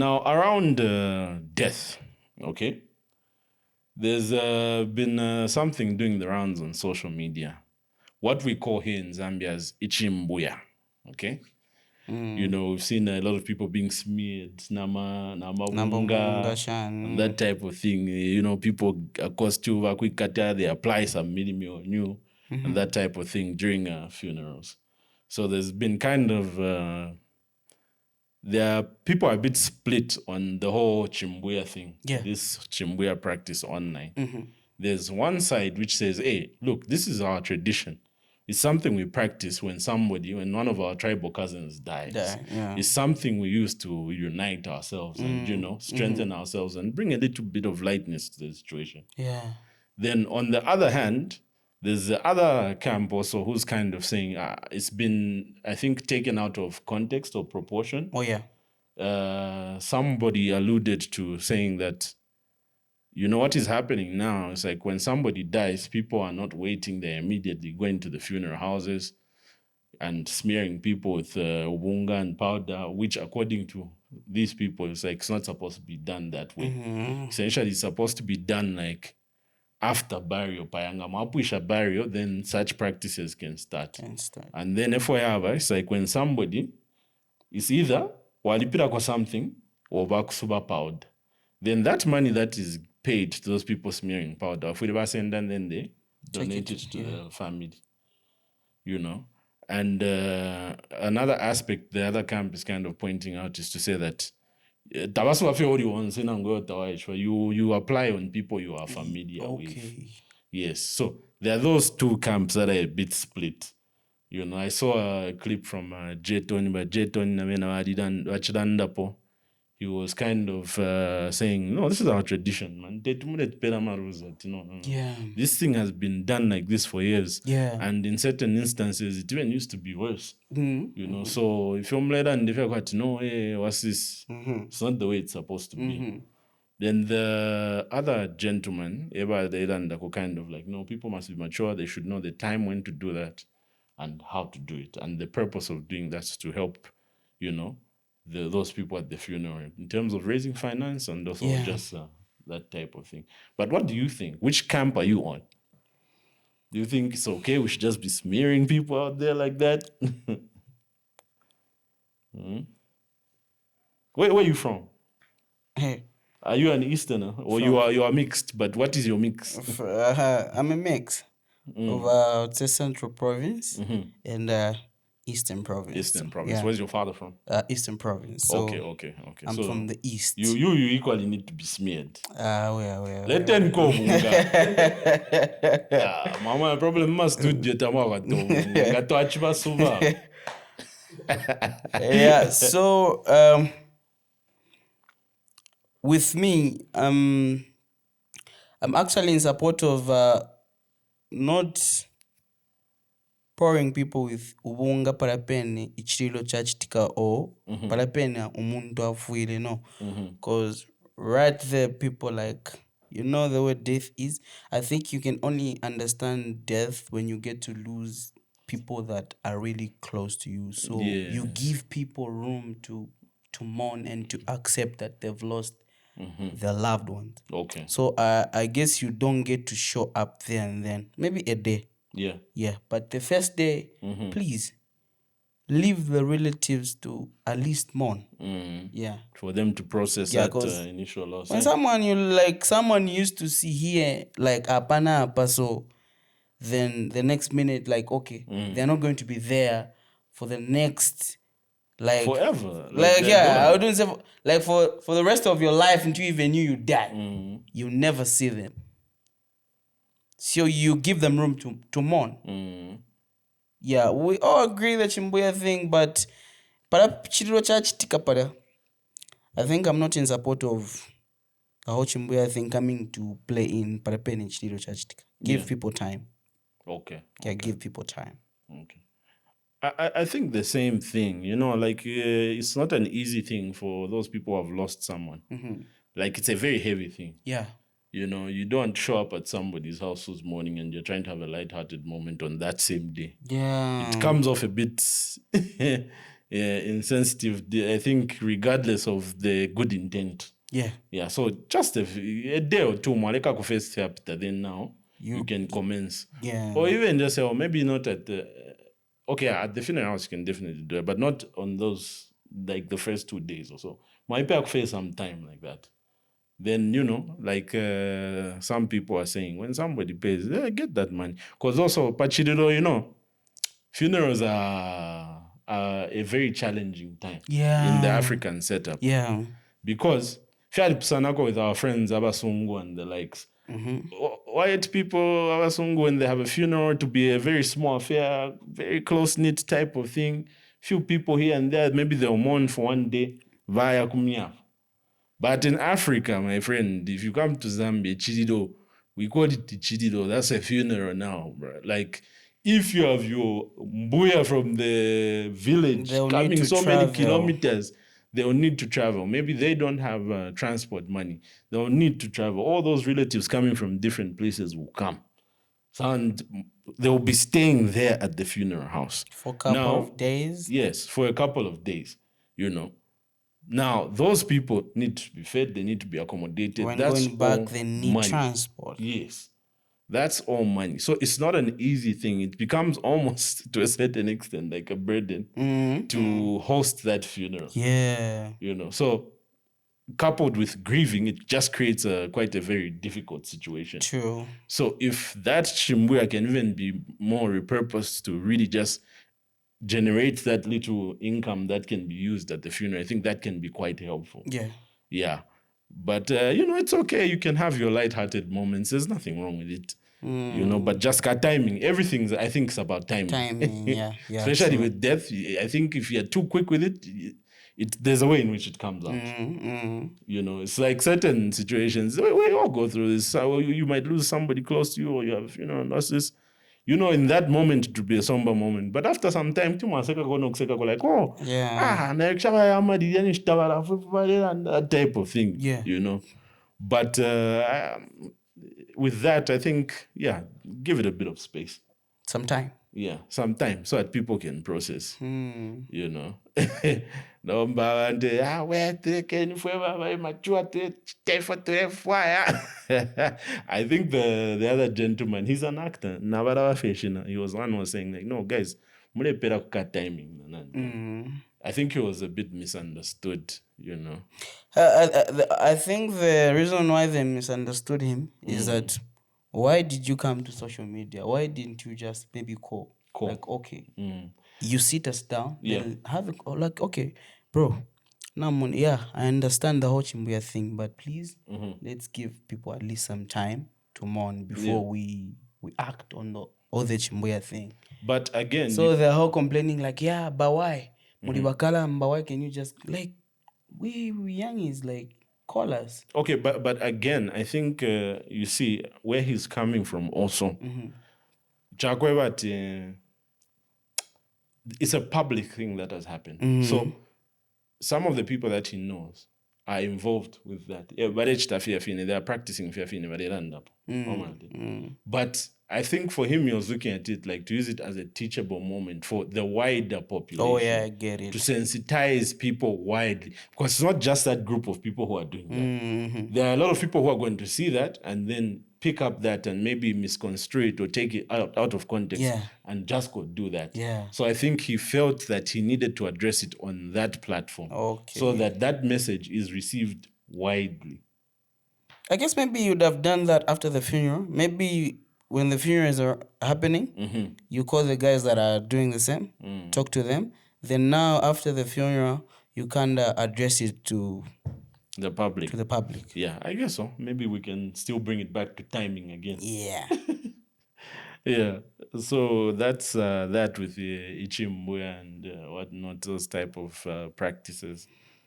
Now, around death, okay, there's been something doing the rounds on social media. What we call here in Zambia as Chimbuya, okay? You know, we've seen a lot of people being smeared, namabunga, and that type of thing. You know, people, of course, too, they apply some minimum or new, and that type of thing during funerals. So there's been kind of there are people are a bit split on the whole Chimbuya thing. Yeah. This Chimbuya practice online. There's one side which says, hey, look, this is our tradition. It's something we practice when one of our tribal cousins dies. Yeah. It's something we use to unite ourselves and, strengthen ourselves and bring a little bit of lightness to the situation. Yeah. Then on the other hand, there's the other camp also who's kind of saying it's been, I think, taken out of context or proportion. Oh, yeah. Somebody alluded to saying that, you know, what is happening now is like when somebody dies, people are not waiting. They're immediately going to the funeral houses and smearing people with ubunga and powder, which according to these people, it's like it's not supposed to be done that way. Essentially, it's supposed to be done like after burial, payanga mapuisha burial, then such practices can start. And then FYI, it's like when somebody is either walipira kwa something or bakusuba powder, then that money that is paid to those people smearing powder, if we send and then they donate it to the family, you know. And another aspect the other camp is kind of pointing out is to say that you apply on people you are familiar with. Yes. So there are those two camps that are a bit split. You know, I saw a clip from Jeton, but Jeton, he was kind of saying, no, this is our tradition, man. Yeah. This thing has been done like this for years. Yeah. And in certain instances, it even used to be worse. You know, so if you're mad and if you're quite, no, hey, what's this? It's not the way it's supposed to be. Then the other gentleman, Eba Deilanda, kind of like, no, people must be mature. They should know the time when to do that and how to do it. And the purpose of doing that is to help, you know, those people at the funeral in terms of raising finance and also just that type of thing. But what do you think? Which camp are you on? Do you think it's okay? We should just be smearing people out there like that? Where are you from? Hey. Are you an Easterner or you are mixed? But what is your mix? I'm a mix of I would say Central Province and Eastern Province. Eastern Province. Yeah. Where's your father from? Eastern Province. So okay. I'm so from the East. You equally need to be smeared. Let them go, mama, problem must do yeah. So with me, I'm actually in support of not pouring people with ubunga parapeni ichirilo chachitika o parapeni umuntu afuile, no, because right there people like, you know, the way death is. I think you can only understand death when you get to lose people that are really close to you. So you give people room to mourn and to accept that they've lost their loved ones. Okay. So I guess you don't get to show up there and then. Maybe a day. Yeah. But the first day, please leave the relatives to at least mourn. Yeah. For them to process that initial loss. When someone used to see here, like apana apa, so then the next minute, like, okay, they're not going to be there for the next, like, forever. I wouldn't say like for the rest of your life until you even knew you die. You never see them. So you give them room to mourn. Yeah, we all agree the Chimbuya thing, but I think I'm not in support of the whole Chimbuya thing coming to play in Parapeni Chidiro Chachitika. Give people time. Okay. Yeah, give people time. Okay. I think the same thing, you know, like it's not an easy thing for those people who have lost someone. Like it's a very heavy thing. Yeah. You know, you don't show up at somebody's house this morning and you're trying to have a lighthearted moment on that same day. Yeah. It comes off a bit insensitive. I think regardless of the good intent. Yeah. Yeah. So just a day or two, Maleka ku face chapter, then now you can commence. Yeah. Or even just say, or maybe not at the okay, at the funeral house you can definitely do it, but not on those like the first 2 days or so. My pack face some time like that. Then like some people are saying, when somebody pays, get that money. Because also, Pachidiro, funerals are a very challenging time in the African setup. Yeah. Because Sanako with our friends Abasungu and the likes. White people Abasungu, when they have a funeral, to be a very small affair, very close knit type of thing. Few people here and there, maybe they'll mourn for one day via kumia. But in Africa, my friend, if you come to Zambia, Chidido, we call it the Chidido. That's a funeral now, bro. Like, if you have your Mbuya from the village They'll need coming to so many travel. kilometers, they'll need to travel. Maybe they don't have transport money. They'll need to travel. All those relatives coming from different places will come. And they'll be staying there at the funeral house. For a couple of days? Yes, for a couple of days, Now, those people need to be fed, they need to be accommodated. When That's going back, all they need money. transport. Yes. That's all money. So it's not an easy thing. It becomes almost, to a certain extent, like a burden to host that funeral. Yeah. So coupled with grieving, it just creates quite a very difficult situation. True. So if that Chimbuya can even be more repurposed to really just generate that little income that can be used at the funeral, I think that can be quite helpful. Yeah. Yeah. But, it's okay. You can have your lighthearted moments. There's nothing wrong with it. But just timing. Everything, I think, is about timing. Timing, yeah. Especially true. with death. I think if you're too quick with it, there's a way in which it comes out. It's like certain situations. We all go through this. So you might lose somebody close to you, or you have, losses. In that moment it would be a somber moment. But after some time, like, oh, Yeah. that type of thing. Yeah. But with that, I think, give it a bit of space. Some time. Yeah, some time so that people can process. Nomba and where taken forever mature I think the other gentleman, he's an actor. Nabarawa Feshina. He was saying like, no guys, mule pera kuka timing. I think he was a bit misunderstood, I think the reason why they misunderstood him is that why did you come to social media? Why didn't you just maybe call? Like, okay, you sit us down, then have a like, okay, bro, now, I understand the whole Chimbuya thing, but please, let's give people at least some time to mourn before we act on all the Chimbuya thing. But again, so they're all complaining like, yeah, but why? Mulibakala, but why can you just like we youngies like call us? Okay, but again, I think you see where he's coming from also. It's a public thing that has happened. So some of the people that he knows are involved with that. They are practicing fiafine, but they end up. But I think for him, he was looking at it like to use it as a teachable moment for the wider population. Oh, yeah, I get it. To sensitize people widely. Because it's not just that group of people who are doing that. There are a lot of people who are going to see that and then pick up that and maybe misconstrue it or take it out of context and just go do that. Yeah. So I think he felt that he needed to address it on that platform. Okay. So that message is received widely. I guess maybe you'd have done that after the funeral. Maybe when the funerals are happening, you call the guys that are doing the same, talk to them. Then now after the funeral, you kind of address it to the public. Yeah, I guess so. Maybe we can still bring it back to timing again. Yeah. Yeah. So that's that with the Chimbuya and whatnot, those type of practices.